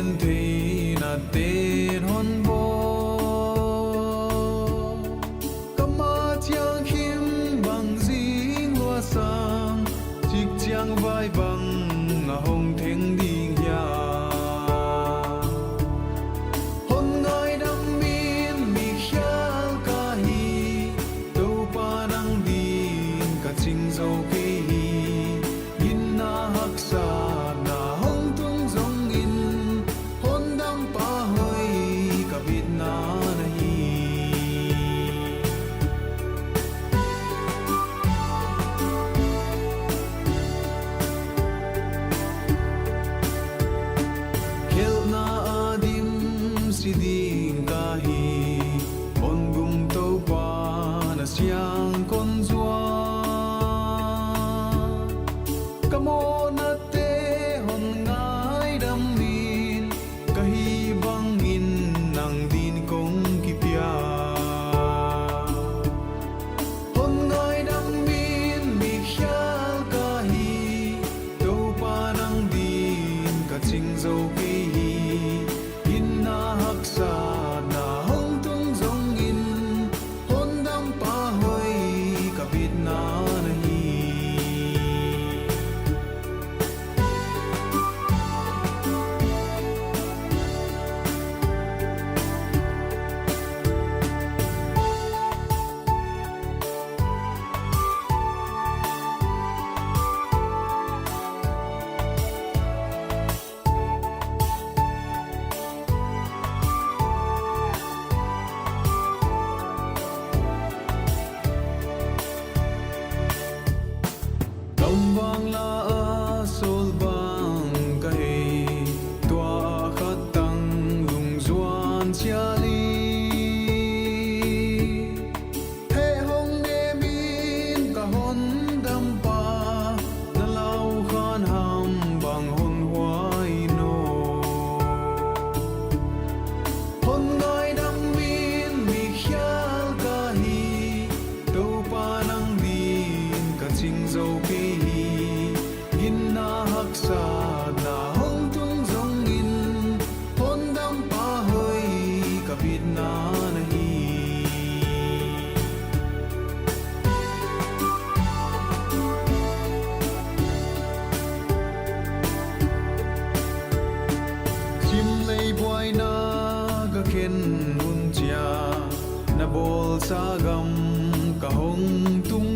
hiền thì là tên hôn vô cầm ma chiang khiêm bằng dinh hoa sang chiếc chiang vai bằng ngà hồng thênh đi nhà hôn ngài đam miên mi khiao ca hi đâu pa nang din cả chinh dâu kê hi in na hắc sa na hong tung dong in hôn đam pa hơi cả biết na hi siding kahi on gum to pa na siang kon zua kamo na te hon ngai dam min kahi bang in nang din kong kipya hon ngai dam min mi khyal kahi to pa nang din ka ching zo ki na hắc sa na hong tung dong in hôn đam pa hơi cả biết na hi vang la sol bang kahe tua khat tang lung zuan chia li he hong ne min ka hon dam pa na lau khan ham bang hon huai no hon ngai dam min mi khyal ka hi to pa nang din ka ching zo ke na hắc sa na hong tung dong in hôn đam pa hơi cả biết na hi chim lei boy na ga khen hun chia na bol sa gam ka hong tung